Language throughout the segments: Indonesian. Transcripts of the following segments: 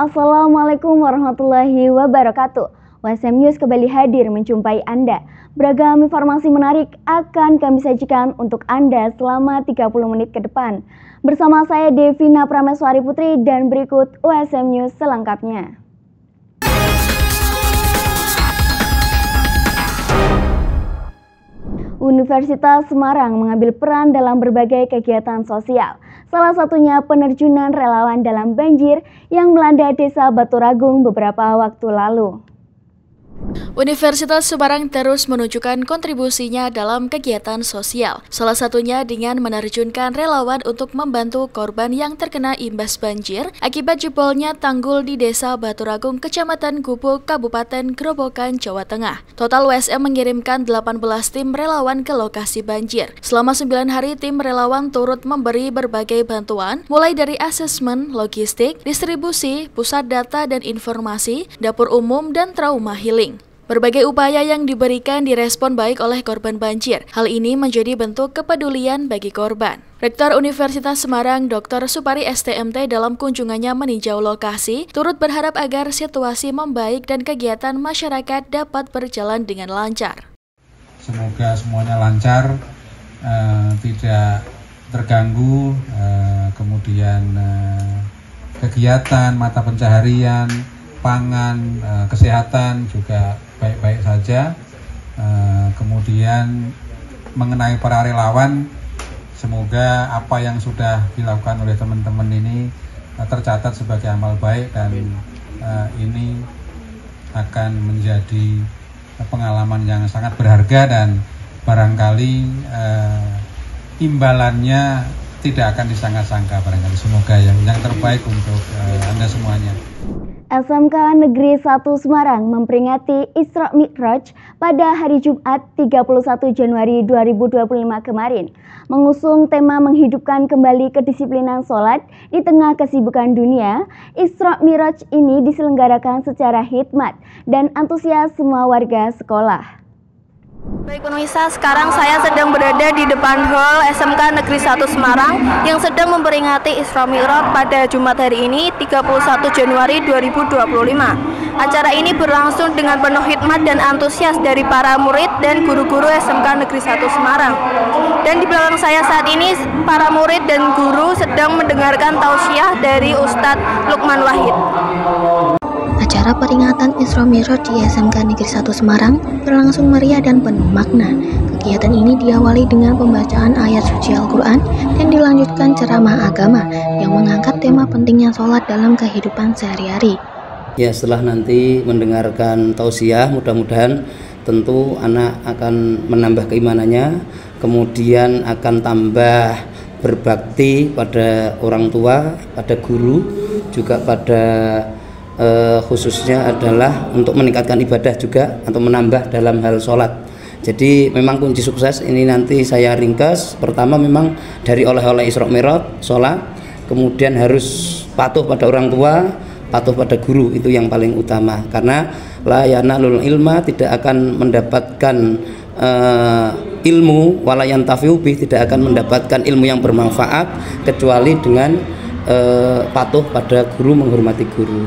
Assalamualaikum warahmatullahi wabarakatuh. WSM News kembali hadir menjumpai Anda. Beragam informasi menarik akan kami sajikan untuk Anda selama 30 menit ke depan. Bersama saya Devina Prameswari Putri dan berikut WSM News selengkapnya. Universitas Semarang mengambil peran dalam berbagai kegiatan sosial. Salah satunya penerjunan relawan dalam banjir yang melanda Desa Baturagung beberapa waktu lalu. Universitas Semarang terus menunjukkan kontribusinya dalam kegiatan sosial, salah satunya dengan menerjunkan relawan untuk membantu korban yang terkena imbas banjir akibat jebolnya tanggul di Desa Baturagung, Kecamatan Gubuk, Kabupaten Grobogan, Jawa Tengah. Total WSM mengirimkan 18 tim relawan ke lokasi banjir. Selama 9 hari, tim relawan turut memberi berbagai bantuan, mulai dari asesmen, logistik, distribusi, pusat data dan informasi, dapur umum, dan trauma healing. Berbagai upaya yang diberikan direspon baik oleh korban banjir. Hal ini menjadi bentuk kepedulian bagi korban. Rektor Universitas Semarang, Dr. Supari STMT dalam kunjungannya meninjau lokasi, turut berharap agar situasi membaik dan kegiatan masyarakat dapat berjalan dengan lancar. Semoga semuanya lancar, tidak terganggu, kemudian kegiatan, mata pencaharian, pangan, kesehatan juga baik-baik saja. Kemudian mengenai para relawan, semoga apa yang sudah dilakukan oleh teman-teman ini tercatat sebagai amal baik dan ini akan menjadi pengalaman yang sangat berharga dan barangkali imbalannya tidak akan disangka-sangka barangkali. Semoga yang terbaik untuk Anda semuanya. SMK Negeri 1 Semarang memperingati Isra Mi'raj pada hari Jumat 31 Januari 2025 kemarin, mengusung tema menghidupkan kembali kedisiplinan sholat di tengah kesibukan dunia. Isra Mi'raj ini diselenggarakan secara hikmat dan antusias semua warga sekolah. Baik pemirsa, sekarang saya sedang berada di depan hall SMK Negeri 1 Semarang yang sedang memperingati Isra Mi'raj pada Jumat hari ini 31 Januari 2025. Acara ini berlangsung dengan penuh hikmat dan antusias dari para murid dan guru-guru SMK Negeri 1 Semarang. Dan di belakang saya saat ini para murid dan guru sedang mendengarkan tausiah dari Ustadz Lukman Wahid. Acara peringatan Isra Mi'raj di SMK Negeri 1 Semarang berlangsung meriah dan penuh makna. Kegiatan ini diawali dengan pembacaan ayat suci Al-Quran dan dilanjutkan ceramah agama yang mengangkat tema pentingnya sholat dalam kehidupan sehari-hari. Ya, setelah nanti mendengarkan tausiah, mudah-mudahan tentu anak akan menambah keimanannya, kemudian akan tambah berbakti pada orang tua, pada guru, juga pada khususnya adalah untuk meningkatkan ibadah juga atau menambah dalam hal sholat. Jadi memang kunci sukses ini nanti saya ringkas. Pertama memang dari oleh-oleh Isra Mi'raj, sholat, kemudian harus patuh pada orang tua, patuh pada guru, itu yang paling utama. Karena la yanalul ilma, tidak akan mendapatkan ilmu, wala yantafi'u bih, tidak akan mendapatkan ilmu yang bermanfaat kecuali dengan patuh pada guru, menghormati guru.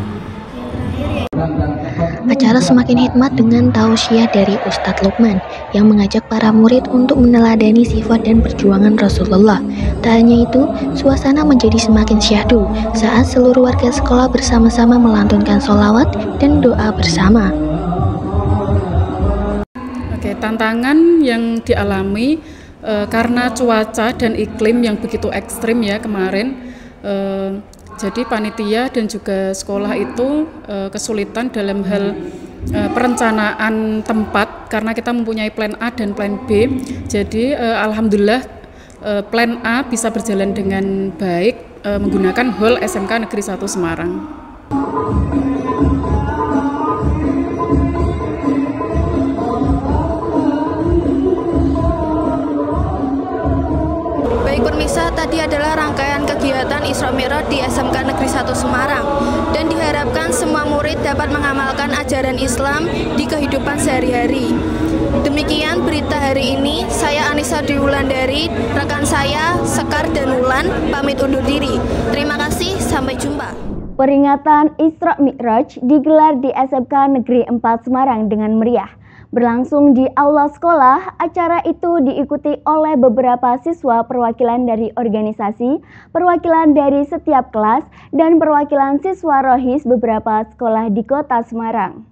Acara semakin hikmat dengan tausiah dari Ustadz Lukman yang mengajak para murid untuk meneladani sifat dan perjuangan Rasulullah. Tak hanya itu, suasana menjadi semakin syahdu saat seluruh warga sekolah bersama-sama melantunkan sholawat dan doa bersama. Oke, tantangan yang dialami karena cuaca dan iklim yang begitu ekstrim ya kemarin. Jadi panitia dan juga sekolah itu kesulitan dalam hal perencanaan tempat karena kita mempunyai plan A dan plan B. Jadi alhamdulillah plan A bisa berjalan dengan baik menggunakan hall SMK Negeri 1 Semarang. Baik pemirsa, tadi adalah rangkaian kegiatan Isra Mi'raj di SMK Negeri 1 Semarang dan diharapkan semua murid dapat mengamalkan ajaran Islam di kehidupan sehari-hari. Demikian berita hari ini, saya Anissa Dwi Wulandari, rekan saya Sekar dan Wulan pamit undur diri. Terima kasih, sampai jumpa. Peringatan Isra Mi'raj digelar di SMK Negeri 4 Semarang dengan meriah. Berlangsung di aula sekolah, acara itu diikuti oleh beberapa siswa perwakilan dari organisasi, perwakilan dari setiap kelas, dan perwakilan siswa rohis beberapa sekolah di kota Semarang.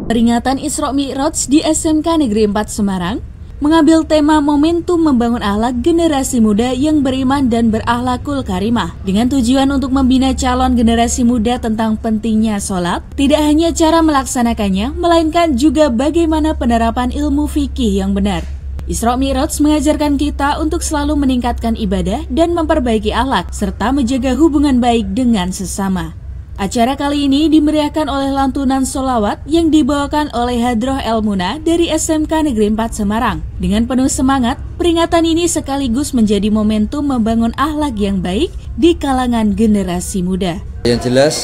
Peringatan Isra Mi'raj di SMK Negeri 4 Semarang mengambil tema momentum membangun akhlak generasi muda yang beriman dan berakhlakul karimah dengan tujuan untuk membina calon generasi muda tentang pentingnya sholat, tidak hanya cara melaksanakannya, melainkan juga bagaimana penerapan ilmu fikih yang benar. Isra Mi'raj mengajarkan kita untuk selalu meningkatkan ibadah dan memperbaiki akhlak serta menjaga hubungan baik dengan sesama. Acara kali ini dimeriahkan oleh lantunan sholawat yang dibawakan oleh Hadroh El-Muna dari SMK Negeri 4 Semarang. Dengan penuh semangat, peringatan ini sekaligus menjadi momentum membangun akhlak yang baik di kalangan generasi muda. Yang jelas,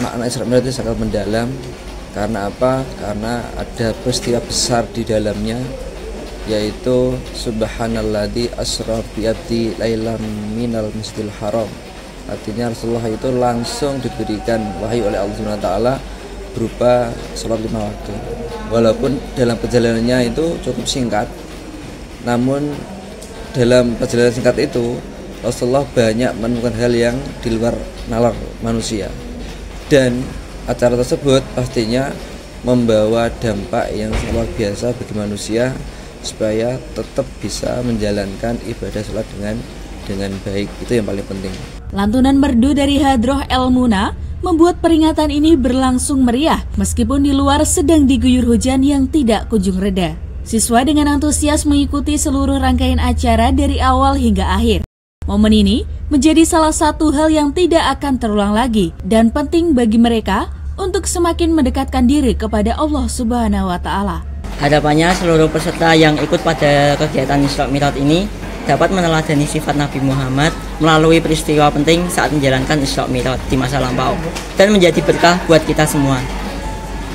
makna Isra Mi'raj itu sangat mendalam. Karena apa? Karena ada peristiwa besar di dalamnya, yaitu Subhanalladzi asra bi abdi lailam minal masjidil haram. Artinya Rasulullah itu langsung diberikan wahyu oleh Allah SWT berupa sholat 5 waktu. Walaupun dalam perjalanannya itu cukup singkat, namun dalam perjalanan singkat itu Rasulullah banyak menemukan hal yang di luar nalar manusia. Dan acara tersebut pastinya membawa dampak yang luar biasa bagi manusia supaya tetap bisa menjalankan ibadah sholat dengan baik. Itu yang paling penting. Lantunan merdu dari Hadroh El-Muna membuat peringatan ini berlangsung meriah meskipun di luar sedang diguyur hujan yang tidak kunjung reda. Siswa dengan antusias mengikuti seluruh rangkaian acara dari awal hingga akhir. Momen ini menjadi salah satu hal yang tidak akan terulang lagi dan penting bagi mereka untuk semakin mendekatkan diri kepada Allah Subhanahu wa Ta'ala. Harapannya seluruh peserta yang ikut pada kegiatan Isra Mi'raj ini dapat meneladani sifat Nabi Muhammad melalui peristiwa penting saat menjalankan Isra Mi'raj di masa lampau dan menjadi berkah buat kita semua.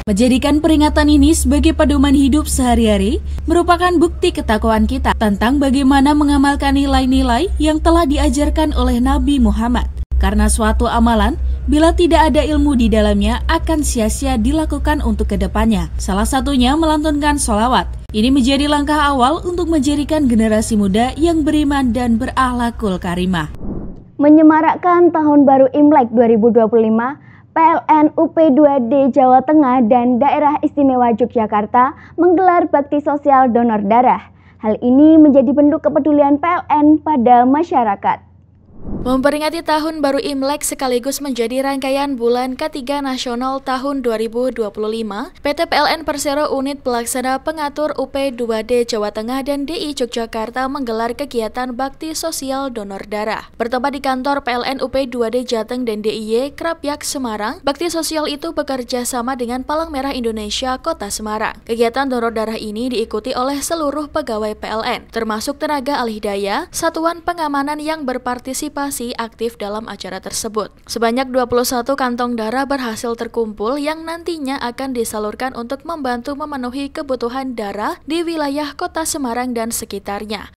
Menjadikan peringatan ini sebagai pedoman hidup sehari-hari merupakan bukti ketakwaan kita tentang bagaimana mengamalkan nilai-nilai yang telah diajarkan oleh Nabi Muhammad. Karena suatu amalan, bila tidak ada ilmu di dalamnya, akan sia-sia dilakukan untuk kedepannya. Salah satunya melantunkan sholawat. Ini menjadi langkah awal untuk menjadikan generasi muda yang beriman dan berakhlakul karimah. Menyemarakkan Tahun Baru Imlek 2025, PLN UP2D Jawa Tengah dan Daerah Istimewa Yogyakarta menggelar bakti sosial donor darah. Hal ini menjadi bentuk kepedulian PLN pada masyarakat. Memperingati Tahun Baru Imlek sekaligus menjadi rangkaian bulan ketiga nasional tahun 2025, PT PLN Persero Unit Pelaksana Pengatur UP2D Jawa Tengah dan DI Yogyakarta menggelar kegiatan bakti sosial donor darah. Bertempat di kantor PLN UP2D Jateng dan DIY Krapyak Semarang, bakti sosial itu bekerja sama dengan Palang Merah Indonesia Kota Semarang. Kegiatan donor darah ini diikuti oleh seluruh pegawai PLN, termasuk tenaga alih daya, satuan pengamanan yang berpartisipasi aktif dalam acara tersebut. Sebanyak 21 kantong darah berhasil terkumpul yang nantinya akan disalurkan untuk membantu memenuhi kebutuhan darah di wilayah Kota Semarang dan sekitarnya.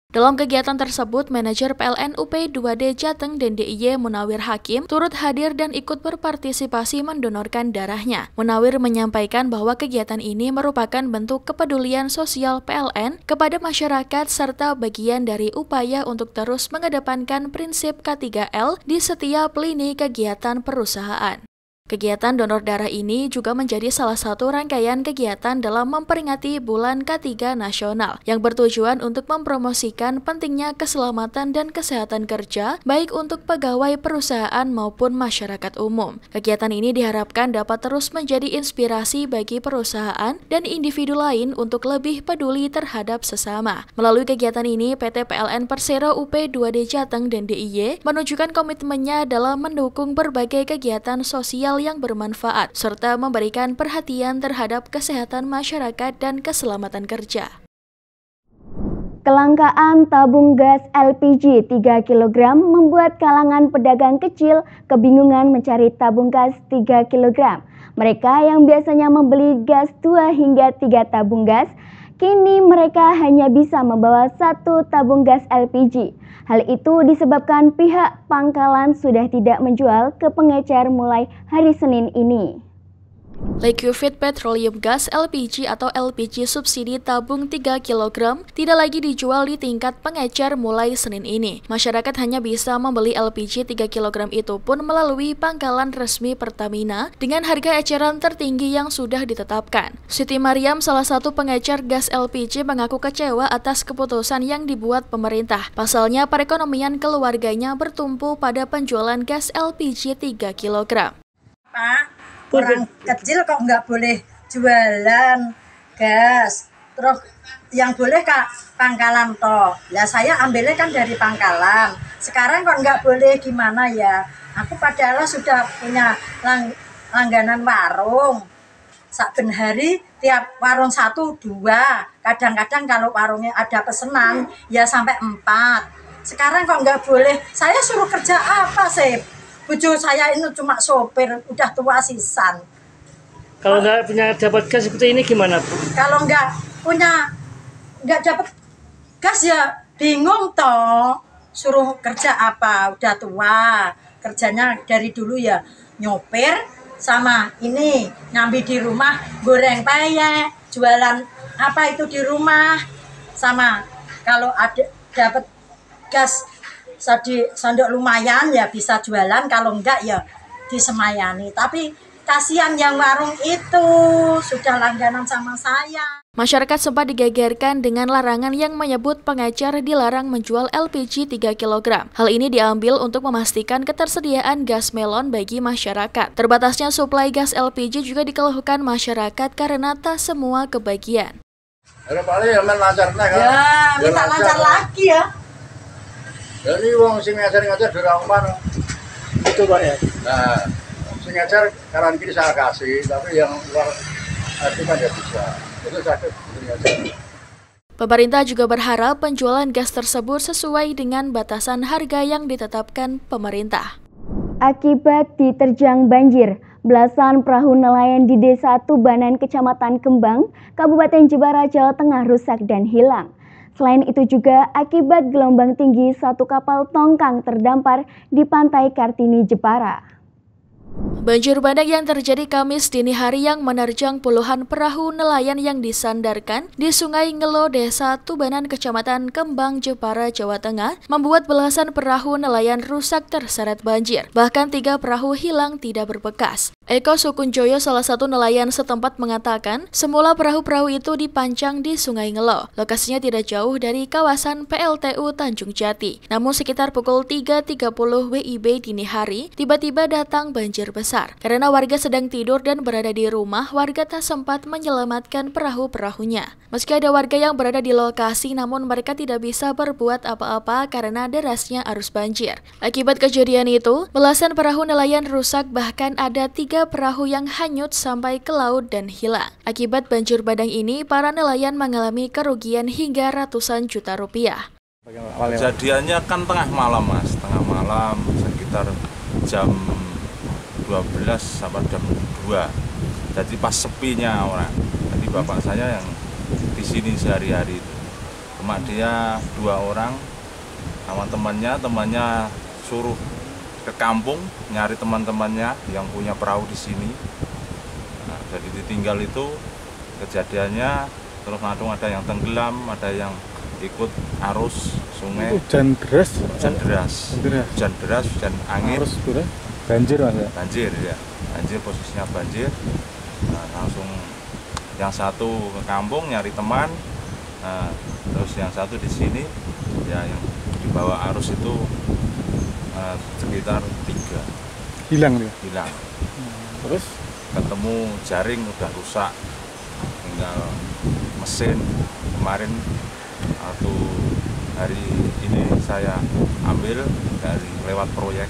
Dalam kegiatan tersebut, manajer PLN UP2D Jateng dan DIY Munawir Hakim turut hadir dan ikut berpartisipasi mendonorkan darahnya. Munawir menyampaikan bahwa kegiatan ini merupakan bentuk kepedulian sosial PLN kepada masyarakat serta bagian dari upaya untuk terus mengedepankan prinsip K3L di setiap lini kegiatan perusahaan. Kegiatan donor darah ini juga menjadi salah satu rangkaian kegiatan dalam memperingati Bulan K3 Nasional yang bertujuan untuk mempromosikan pentingnya keselamatan dan kesehatan kerja baik untuk pegawai perusahaan maupun masyarakat umum. Kegiatan ini diharapkan dapat terus menjadi inspirasi bagi perusahaan dan individu lain untuk lebih peduli terhadap sesama. Melalui kegiatan ini, PT PLN Persero UP2D Jateng dan DIY menunjukkan komitmennya dalam mendukung berbagai kegiatan sosial yang bermanfaat, serta memberikan perhatian terhadap kesehatan masyarakat dan keselamatan kerja. Kelangkaan tabung gas LPG 3 kg membuat kalangan pedagang kecil kebingungan mencari tabung gas 3 kg. Mereka yang biasanya membeli gas 2 hingga 3 tabung gas Kini mereka hanya bisa membawa 1 tabung gas LPG. Hal itu disebabkan pihak pangkalan sudah tidak menjual ke pengecer mulai hari Senin ini. Liquefied Petroleum Gas LPG atau LPG subsidi tabung 3 kg tidak lagi dijual di tingkat pengecer mulai Senin ini. Masyarakat hanya bisa membeli LPG 3 kg itu pun melalui pangkalan resmi Pertamina dengan harga eceran tertinggi yang sudah ditetapkan. Siti Mariam, salah satu pengecer gas LPG, mengaku kecewa atas keputusan yang dibuat pemerintah. Pasalnya, perekonomian keluarganya bertumpu pada penjualan gas LPG 3 kg. Pak, orang kecil kok nggak boleh jualan gas, terus yang boleh Kak pangkalan toh. Lah saya ambilnya kan dari pangkalan. Sekarang kok nggak boleh, gimana ya? Aku padahal sudah punya langganan warung. Saben hari tiap warung 1, 2. Kadang-kadang kalau warungnya ada pesanan ya sampai 4. Sekarang kok nggak boleh? Saya suruh kerja apa sih? Bujo saya ini cuma sopir, udah tua sisan. Kalau nggak punya dapat gas seperti ini gimana, Bu? Kalau nggak dapat gas ya bingung toh. Suruh kerja apa? Udah tua. Kerjanya dari dulu ya nyopir sama ini nyambi di rumah, goreng peyek, jualan apa itu di rumah. Sama kalau ada dapat gas sandok lumayan ya bisa jualan, kalau enggak ya disemayani. Tapi kasihan yang warung itu sudah langganan sama saya. Masyarakat sempat digegerkan dengan larangan yang menyebut pengecer dilarang menjual LPG 3 kg. Hal ini diambil untuk memastikan ketersediaan gas melon bagi masyarakat. Terbatasnya suplai gas LPG juga dikeluhkan masyarakat karena tak semua kebagian. Ya, minta lancar lagi ya. Jadi wong sing ngajar-ngajar durang mana? Itu Pak ya. Nah, sing ngajar kanan kiri saya kasih, tapi yang luar itu kan tidak bisa. Itu sakit ngajar. Pemerintah juga berharap penjualan gas tersebut sesuai dengan batasan harga yang ditetapkan pemerintah. Akibat diterjang banjir, belasan perahu nelayan di Desa Tubanan, Kecamatan Kembang, Kabupaten Jepara, Jawa Tengah rusak dan hilang. Selain itu juga akibat gelombang tinggi, 1 kapal tongkang terdampar di pantai Kartini, Jepara. Banjir bandang yang terjadi Kamis dini hari yang menerjang puluhan perahu nelayan yang disandarkan di Sungai Ngelo, Desa Tubanan, Kecamatan Kembang, Jepara, Jawa Tengah, membuat belasan perahu nelayan rusak terseret banjir. Bahkan 3 perahu hilang tidak berbekas. Eko Sukunjoyo, salah satu nelayan setempat, mengatakan semula perahu-perahu itu dipancang di Sungai Ngelo. Lokasinya tidak jauh dari kawasan PLTU Tanjung Jati. Namun sekitar pukul 3.30 WIB dini hari, tiba-tiba datang banjir besar. Karena warga sedang tidur dan berada di rumah, warga tak sempat menyelamatkan perahu-perahunya. Meski ada warga yang berada di lokasi, namun mereka tidak bisa berbuat apa-apa karena derasnya arus banjir. Akibat kejadian itu, belasan perahu nelayan rusak, bahkan ada 3 perahu yang hanyut sampai ke laut dan hilang. Akibat banjir bandang ini, para nelayan mengalami kerugian hingga ratusan juta rupiah. Kejadiannya kan tengah malam, Mas. Tengah malam, sekitar jam 12 sampai jam 2. Jadi pas sepinya orang. Jadi bapak saya yang di sini sehari-hari itu. Cuma dia 2 orang sama temannya suruh ke kampung nyari teman-temannya yang punya perahu di sini. Nah, jadi ditinggal itu kejadiannya terus langsung ada yang tenggelam, ada yang ikut arus sungai. Hujan deras, hujan angin. Arus banjir Mas ya? Banjir ya, banjir, posisinya banjir. Nah, langsung yang satu ke kampung nyari teman, nah, terus yang satu di sini ya yang dibawa arus itu sekitar 3 hilang ya? Hilang. Terus ketemu jaring udah rusak, tinggal mesin. Kemarin atau hari ini saya ambil dari lewat proyek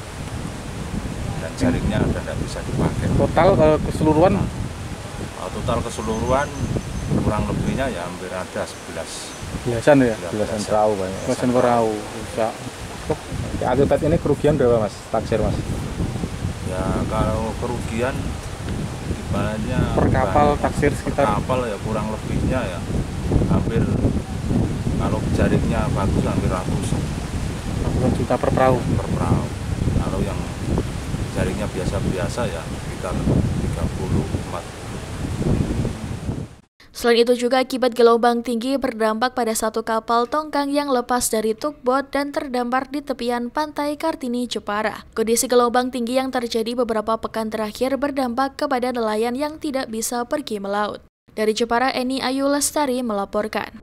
dan jaringnya udah tidak bisa dipakai. Total kalau keseluruhan? Total keseluruhan kurang lebihnya ya hampir ada 11. Belasan ya? Belasan perahu banyak. Belasan perahu rusak. Akibat ini kerugian berapa Mas? Taksir Mas? Ya kalau kerugian ibaratnya per kapal taksir sekitar? Per kapal ya kurang lebihnya ya hampir kalau jaringnya bagus hampir ratusan juta per perahu. Kalau yang jaringnya biasa-biasa ya sekitar 30-40. Selain itu juga akibat gelombang tinggi berdampak pada satu kapal tongkang yang lepas dari tugboat dan terdampar di tepian pantai Kartini, Jepara. Kondisi gelombang tinggi yang terjadi beberapa pekan terakhir berdampak kepada nelayan yang tidak bisa pergi melaut. Dari Jepara, Eni Ayu Lestari melaporkan.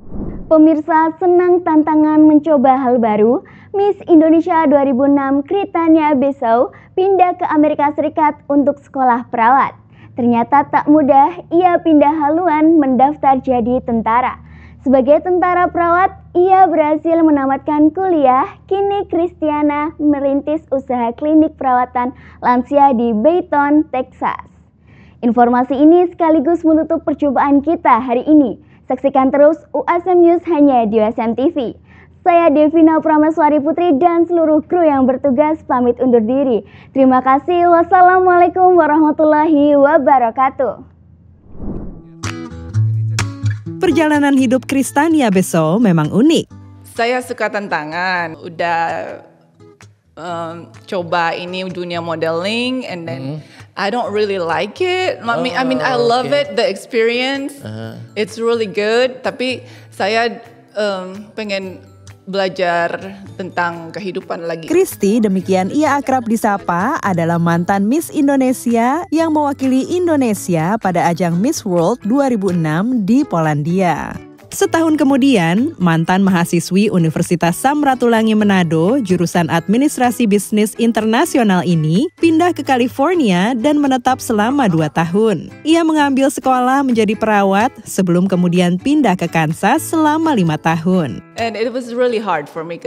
Pemirsa, senang tantangan mencoba hal baru, Miss Indonesia 2006 Kritania Besau pindah ke Amerika Serikat untuk sekolah perawat. Ternyata tak mudah, ia pindah haluan mendaftar jadi tentara. Sebagai tentara perawat, ia berhasil menamatkan kuliah. Kini Kristiana merintis usaha klinik perawatan lansia di Baytown, Texas. Informasi ini sekaligus menutup perjumpaan kita hari ini. Saksikan terus UASM News hanya di UASM TV. Saya Devina Prameswari Putri dan seluruh kru yang bertugas pamit undur diri. Terima kasih. Wassalamualaikum warahmatullahi wabarakatuh. Perjalanan hidup Kristania Besau memang unik. Saya suka tantangan. Udah coba ini dunia modeling and then I don't really like it. I mean I love it, the experience. It's really good. Tapi saya pengen belajar tentang kehidupan lagi. Kristi, demikian ia akrab disapa, adalah mantan Miss Indonesia yang mewakili Indonesia pada ajang Miss World 2006 di Polandia. Setahun kemudian, mantan mahasiswi Universitas Samratulangi Manado, jurusan Administrasi Bisnis Internasional ini, pindah ke California dan menetap selama 2 tahun. Ia mengambil sekolah menjadi perawat sebelum kemudian pindah ke Kansas selama 5 tahun. And it was really hard for me,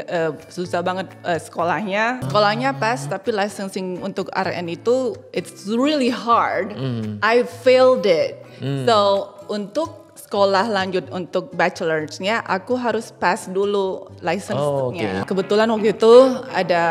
susah banget sekolahnya. Sekolahnya pas, tapi licensing untuk RN itu, it's really hard. I failed it. So, untuk sekolah lanjut untuk bachelornya, aku harus pass dulu license-nya. Kebetulan waktu itu ada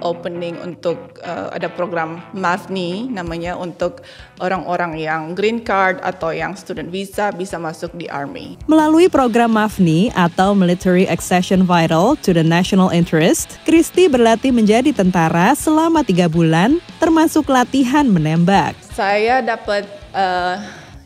opening untuk ada program MAFNI namanya, untuk orang-orang yang green card atau yang student visa bisa masuk di Army. Melalui program MAFNI atau Military Accession Vital to the National Interest, Kristi berlatih menjadi tentara selama 3 bulan, termasuk latihan menembak. Saya dapat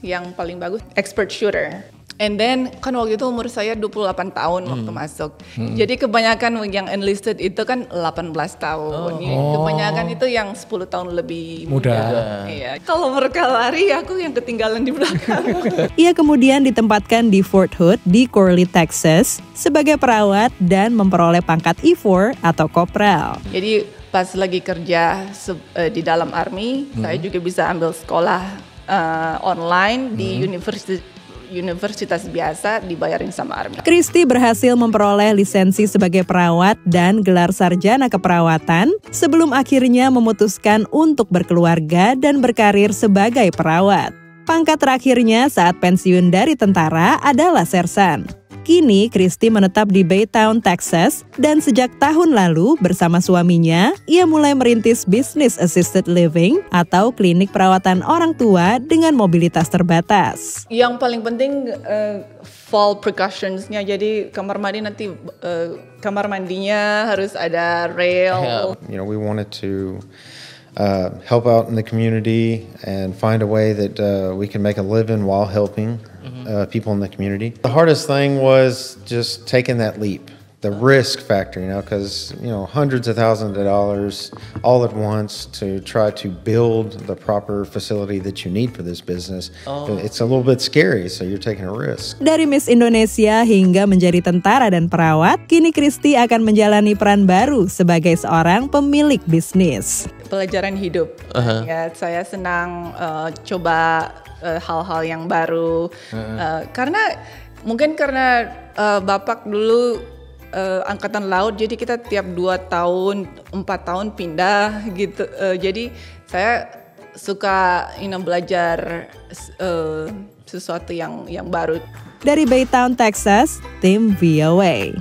yang paling bagus, expert shooter. And then, kan waktu itu umur saya 28 tahun waktu masuk. Jadi kebanyakan yang enlisted itu kan 18 tahun. Kebanyakan itu yang 10 tahun lebih muda. Iya. Kalau mereka lari, aku yang ketinggalan di belakang. Ia kemudian ditempatkan di Fort Hood di Corley, Texas, sebagai perawat dan memperoleh pangkat E4 atau kopral. Jadi pas lagi kerja di dalam Army, saya juga bisa ambil sekolah online di universitas biasa, dibayarin sama Army. Kristi berhasil memperoleh lisensi sebagai perawat dan gelar sarjana keperawatan sebelum akhirnya memutuskan untuk berkeluarga dan berkarir sebagai perawat. Pangkat terakhirnya saat pensiun dari tentara adalah sersan. Kini Kristi menetap di Baytown, Texas, dan sejak tahun lalu bersama suaminya, ia mulai merintis bisnis assisted living atau klinik perawatan orang tua dengan mobilitas terbatas. Yang paling penting fall precautions-nya, jadi kamar mandi nanti kamar mandinya harus ada rail. You know, we wanted to help out in the community and find a way that we can make a living while helping people in the community. The hardest thing was just taking that leap, the risk factor, because, hundreds of thousands of dollars all at once to try to build the proper facility that you need for this business. It's a little bit scary, so you're taking a risk. Dari Miss Indonesia hingga menjadi tentara dan perawat, kini Kristi akan menjalani peran baru sebagai seorang pemilik bisnis. Pelajaran hidup. Ya, saya senang coba hal-hal yang baru. Karena bapak dulu angkatan laut, jadi kita tiap 2 tahun, 4 tahun pindah gitu. Jadi saya suka belajar sesuatu yang baru. Dari Baytown, Texas, tim VOA.